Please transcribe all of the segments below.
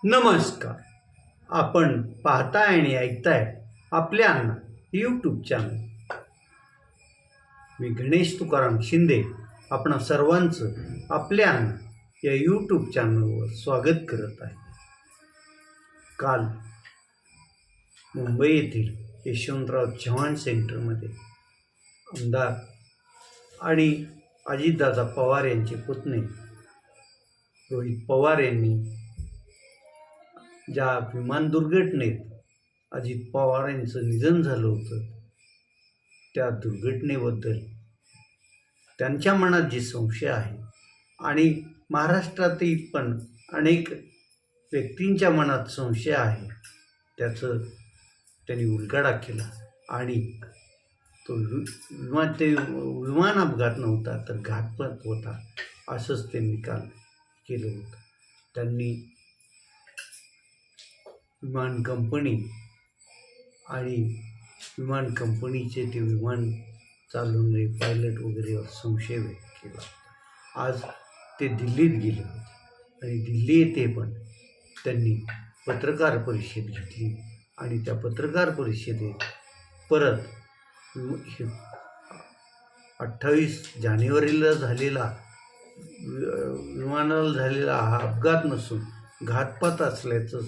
नमस्कार. आपण पाहताय आणि ऐकताय आपल्या अण्णा यूट्यूब चॅनल. मी गणेश तुकाराम शिंदे आपण सर्वांचं आपल्या अण्णा या यूट्यूब चॅनलवर स्वागत करत आहे. काल मुंबई येथील यशवंतराव चव्हाण सेंटरमध्ये आमदार आणि अजितदादा पवार यांचे पुतणे रोहित पवार यांनी ज्या विमान दुर्घटनेत अजित पवार यांचं निधन झालं होतं त्या दुर्घटनेबद्दल त्यांच्या मनात जे संशय आहे आणि महाराष्ट्रातील पण अनेक व्यक्तींच्या मनात संशय आहे त्याचं त्यांनी उलगडा केला आणि तो विमान अपघात नव्हता तर घातपात होता असंच त्यांनी काल केलं होतं. त्यांनी विमान कंपनी आणि विमान कंपनीचे ते विमान चालवणारे पायलट वगैरे संशय व्यक्त केला. आज ते दिल्लीत गेले होते आणि दिल्ली येथे पण त्यांनी पत्रकार परिषद घेतली आणि त्या पत्रकार परिषदेत परत 28 जानेवारीला झालेला विमानाला झालेला हा अपघात नसून घातपात असल्याचं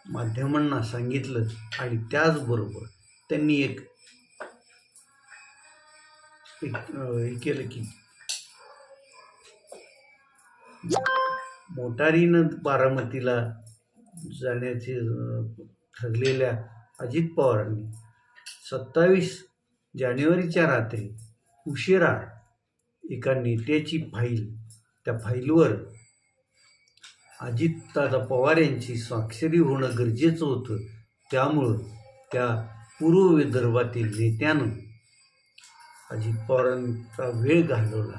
माध्यमांना सांगितलं आणि त्याचबरोबर त्यांनी एक केलं की मोटारीनं बारामतीला जाण्याचे ठरलेल्या अजित पवारांनी 27 जानेवारीच्या रात्री उशिरा एका नेत्याची फाईल, त्या फाईलवर अजितदादा पवार यांची स्वाक्षरी होणं गरजेचं होतं. त्यामुळं त्या पूर्व विदर्भातील नेत्यानं अजित पवारांचा वेळ घालवला.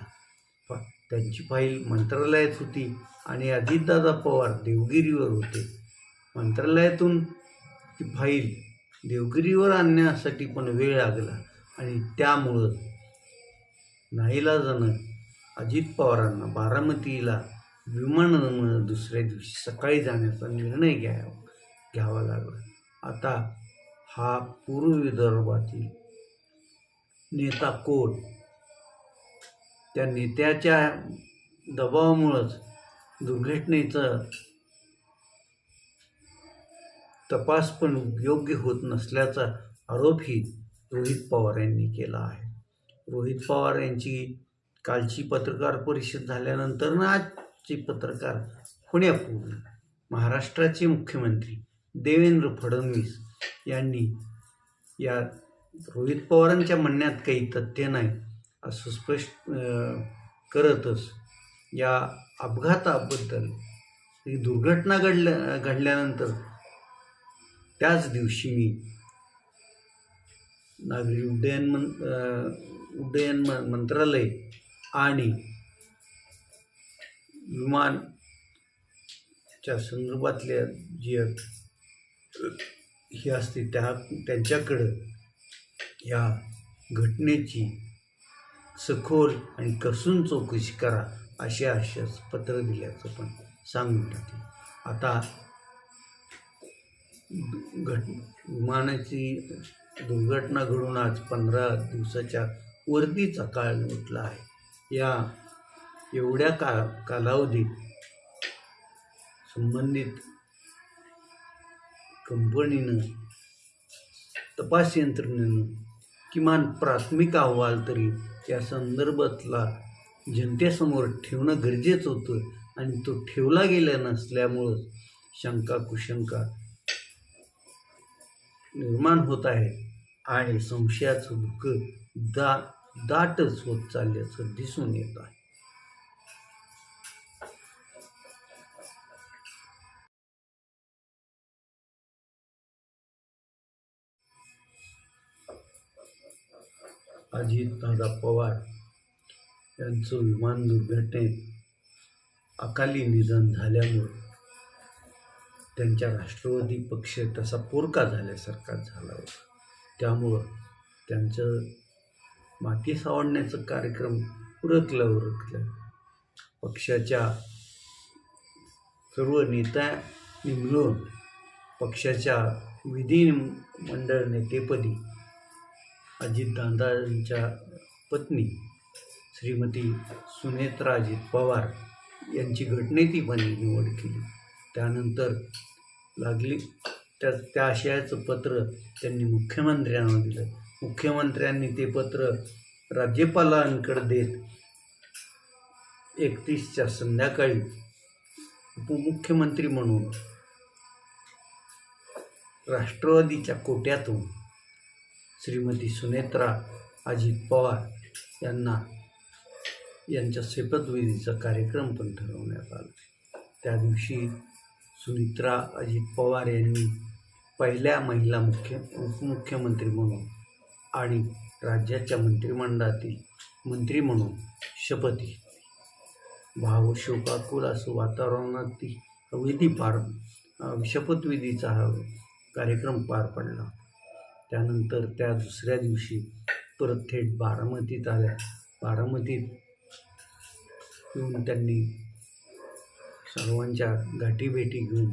त्यांची फाईल मंत्रालयात होती आणि अजितदादा पवार देवगिरीवर होते. मंत्रालयातून ती फाईल देवगिरीवर आणण्यासाठी पण वेळ लागला आणि त्यामुळं नाईलाजानं अजित पवारांना बारामतीला विमानानं दुसऱ्या दिवशी सकाळी जाण्याचा निर्णय घ्यावा लागला. आता हा पूर्व विदर्भातील नेता कोण, त्या नेत्याच्या दबावामुळंच दुर्घटनेचा तपास पण योग्य होत नसल्याचा आरोपही रोहित पवार यांनी केला आहे. रोहित पवार यांची कालची पत्रकार परिषद झाल्यानंतर ना आजची पत्रकार होण्यापूर्वी महाराष्ट्राचे मुख्यमंत्री देवेंद्र फडणवीस यांनी या रोहित पवारांच्या म्हणण्यात काही तथ्य नाही असं स्पष्ट करतच या अपघाताबद्दल ही दुर्घटना घडल्यानंतर त्याच दिवशी मी नागरी उड्डयन मंत्रालय आणि विमानच्या संदर्भातल्या जी हे असते त्यांच्याकडं या घटनेची सखोल आणि कसून चौकशी करा असे आश्वास पत्र दिल्याचं पण सांगून टाकले. आता विमानाची दुर्घटना घडून आज 15 दिवसाच्या वरतीचा काळ उठला आहे. या एवढ्या कालावधीत संबंधित कंपनीनं, तपास यंत्रणेनं किमान प्राथमिक अहवाल तरी या संदर्भातला जनतेसमोर ठेवणं गरजेचं होतं आणि तो ठेवला गेला नसल्यामुळं शंका कुशंका निर्माण होत आहे आणि संशयाचं धुकं दाटच होत चालल्याचं दिसून येत आहे. अजितदादा पवार यांचं विमान दुर्घटनेत अकाली निधन झाल्यामुळं त्यांच्या राष्ट्रवादी पक्ष तसा पोरका झाल्यासारखा झाला होता. त्यामुळं त्यांचं माती सावरण्याचा कार्यक्रम उरकलं. पक्षाच्या सर्व नेत्यांनी मिळून पक्षाच्या विधिमंडळ नेतेपदी अजितदादांच्या पत्नी श्रीमती सुनेत्रा अजित पवार यांची गटनेतीपणे निवड केली. त्यानंतर त्या आशयाचं पत्र त्यांनी मुख्यमंत्र्यांना दिलं. मुख्यमंत्र्यांनी ते पत्र राज्यपालांकडे देत 31च्या संध्याकाळी उपमुख्यमंत्री म्हणून राष्ट्रवादीच्या कोट्यातून श्रीमती सुनेत्रा अजित पवार यांच्या शपथविधीचा कार्यक्रम पण ठरवण्यात आला. त्या दिवशी सुनेत्रा अजित पवार यांनी पहिल्या महिला उपमुख्यमंत्री म्हणून आणि राज्याच्या मंत्रिमंडळातील मंत्री म्हणून शपथ घेतली. भावशोकाकुल असं वातावरणात ती शपथविधीचा हा कार्यक्रम पार पडला. त्यानंतर त्या दुसऱ्या दिवशी परत थेट बारामतीत आल्या. बारामतीत येऊन त्यांनी सर्वांच्या गाठीभेटी घेऊन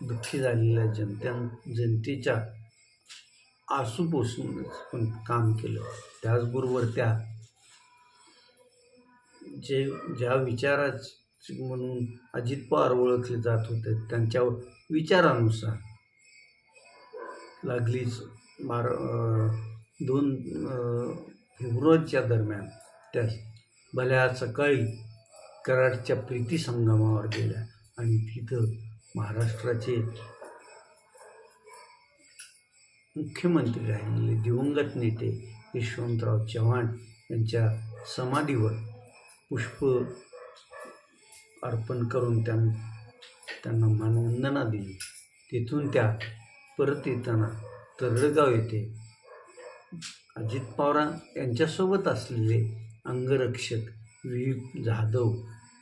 दुःखी झालेल्या जनतेच्या आसू पुसण्याचं पण काम केलं. त्याचबरोबर त्या ज्या विचाराचे म्हणून अजित पवार ओळखले जात होते त्यांच्या विचारानुसार लागलीच 2 फेब्रुवारीच्या दरम्यान त्या भल्या सकाळी कराडच्या प्रीती संगमावर गेल्या आणि तिथं महाराष्ट्राचे मुख्यमंत्री राहिलेले दिवंगत नेते यशवंतराव चव्हाण यांच्या समाधीवर पुष्प अर्पण करून त्यांना मानवंदना दिली. तेथून त्या परत येताना तरडगाव येथे अजित पवार यांच्यासोबत असलेले अंगरक्षक व्ही जाधव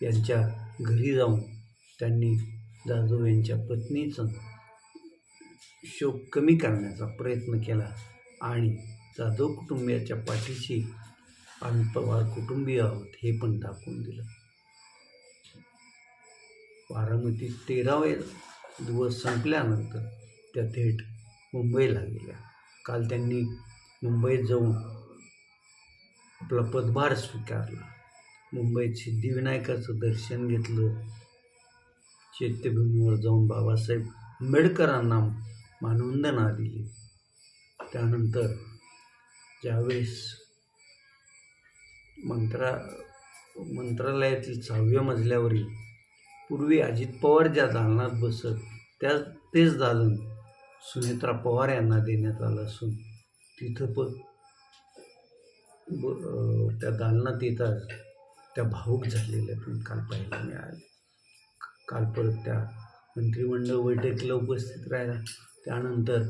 यांच्या घरी जाऊन त्यांनी जाधव यांच्या पत्नीचा शोक कमी करण्याचा प्रयत्न केला आणि जाधव कुटुंबियाच्या पाठीशी आम्ही पवार कुटुंबीय आहोत हे पण दाखवून दिलं. बारामतीत 13वे दिवस संपल्यानंतर त्या थेट मुंबईला गेल्या. काल त्यांनी मुंबईत जाऊन आपला पदभार स्वीकारला. मुंबईत सिद्धिविनायकाचं दर्शन घेतलं. चैत्यभूमीवर जाऊन बाबासाहेब आंबेडकरांना मानवंदना दिली. त्यानंतर ज्यावेळेस मंत्रालयातील 6व्या मजल्यावरील पूर्वी अजित पवार ज्या दालनात बसत तेच दालन सुनेत्रा पवार यांना देण्यात आलं असून तिथं पण त्या दालनात येताच त्या भावूक झालेल्या पण काल पाहायला मिळाले. काल परत त्या मंत्रिमंडळ बैठकीला उपस्थित राहिला. त्यानंतर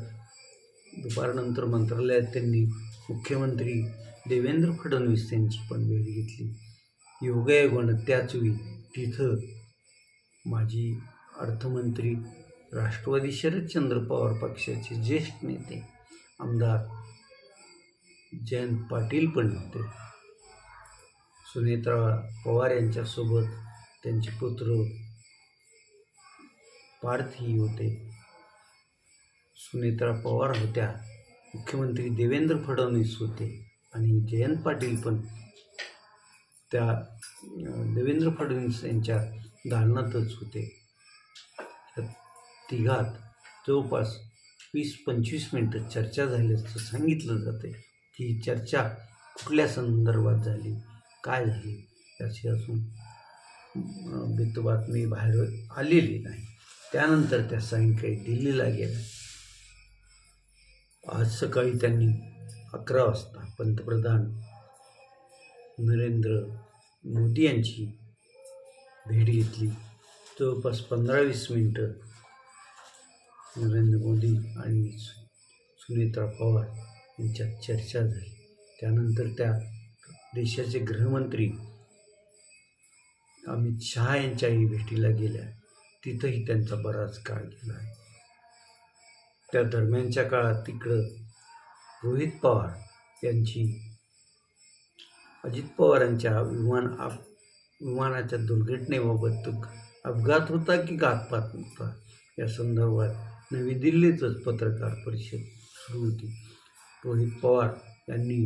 दुपारनंतर मंत्रालयात त्यांनी मुख्यमंत्री देवेंद्र फडणवीस यांची पण भेट घेतली. योगायोगानं त्याचवेळी तिथं माजी अर्थमंत्री राष्ट्रवादी शरदचंद्र पवार पक्षाचे ज्येष्ठ नेते आमदार जयंत पाटील पण होते. सुनेत्रा पवार यांच्यासोबत त्यांचे पुत्र पार्थही होते. सुनेत्रा पवार होत्या, मुख्यमंत्री देवेंद्र फडणवीस होते आणि जयंत पाटील पण त्या देवेंद्र फडणवीस यांच्या दालनातच होते. तिघात जवळपास 20-25 मिनटं चर्चा झाल्याचं सांगितलं जाते. की चर्चा कुठल्या संदर्भात झाली, काय झाली याची अजून बातमी बाहेर आलेली नाही. त्यानंतर त्या सायंकाळी दिल्लीला गेल्या. आज सकाळी त्यांनी 11 वाजता पंतप्रधान नरेंद्र मोदी यांची भेट घेतली. जवळपास 15-20 मिनटं नरेंद्र मोदी आणि सुनेत्रा पवार यांच्यात चर्चा झाली. त्यानंतर त्या देशाचे गृहमंत्री अमित शहा यांच्याही भेटीला गेल्या. तिथंही त्यांचा बराच काळ गेला आहे. त्या दरम्यानच्या काळात तिकडं रोहित पवार यांची अजित पवारांच्या विमानाच्या दुर्घटनेबाबत अपघात होता की घातपात होता या संदर्भात नवी दिल्लीतच पत्रकार परिषद सुरू होती. रोहित पवार यांनी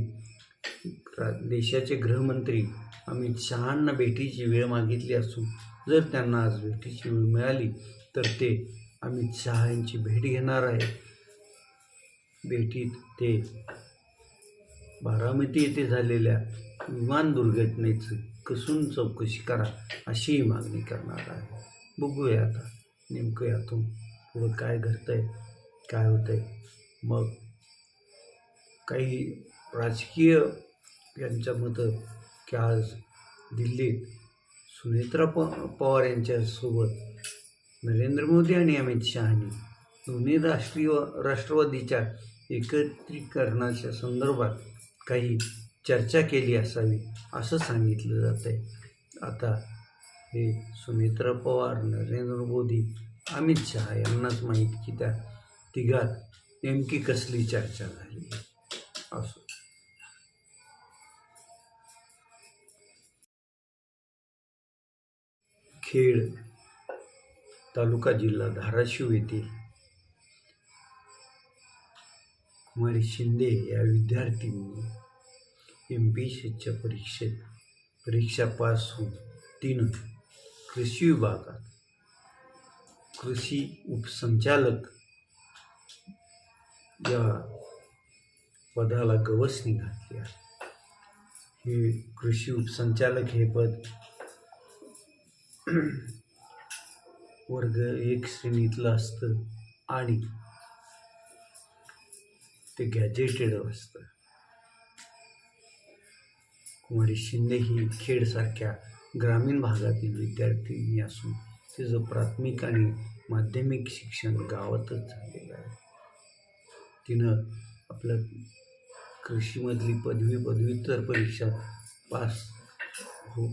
देशाचे गृहमंत्री अमित शहांना भेटीची वेळ मागितली असून जर त्यांना आज भेटीची वेळ मिळाली तर ते अमित शहा यांची भेट घेणार आहे. भेटीत ते बारामती येथे झालेल्या विमान दुर्घटनेची कसून चौकशी करा अशीही मागणी करणार आहे. बघूया आता नेमकं यातून पुढं काय घडतंय, काय होतंय. मग काही राजकीय यांच्या मतं की आज दिल्लीत सुनेत्रा पवार यांच्यासोबत नरेंद्र मोदी आणि अमित शहानी दोन्ही राष्ट्रवादीच्या एकत्रीकरणाच्या संदर्भात काही चर्चा केली असावी असं सांगितलं जात आहे. आता हे सुनेत्रा पवार, नरेंद्र मोदी, अमित शहा यांनाच माहीत की त्या तिघात नेमकी कसली चर्चा झाली असं. खेड तालुका जिल्हा धाराशिव येथील कुमारी शिंदे या विद्यार्थिनीने MPSCच्या परीक्षा पास होऊन तिनं कृषी विभागात कृषी उपसंचालक या पदाला गवसणी घातली आहे. हे कृषी उपसंचालक हे पद वर्ग 1 श्रेणीतलं असतं आणि ते गॅजेटेड असतं. कुमारी शिंदे ही खेडसारख्या ग्रामीण भागातील विद्यार्थिनी असून तिचं प्राथमिक आणि माध्यमिक शिक्षण गावातच झालेलं आहे. तिनं आपलं कृषीमधली पदव्युत्तर परीक्षा पास हो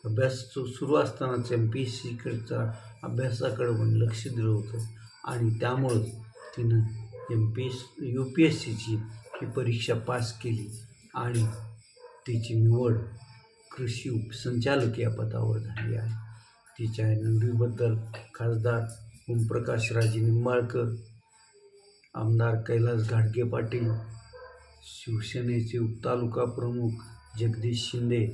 अभ्यास सुरू असतानाच MPSCकडचा अभ्यासाकडे पण लक्ष दिलं होतं आणि त्यामुळं तिनं UPSCची ही परीक्षा पास केली आणि तिची निवड कृषी उपसंचालक या पदावर झाली आहे. तिच्या निवडीबद्दल खासदार ओमप्रकाश राजे निंबाळकर, आमदार कैलास घाडगे पाटील, शिवसेनेचे उपतालुका प्रमुख जगदीश शिंदे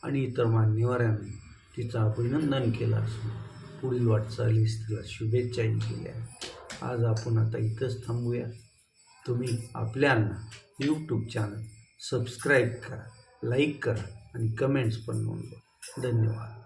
आणि इतर मान्यवरांनी तिचं अभिनंदन केलं असून पुढील वाटचालीस तिला शुभेच्छाही दिल्या आहेत. आज आपण आता इथंच थांबूया. तुम्ही आपल्यांना यूट्यूब चॅनल सबस्क्राईब करा, लाईक करा आणि कमेंट्स पण नोंदवा. धन्यवाद.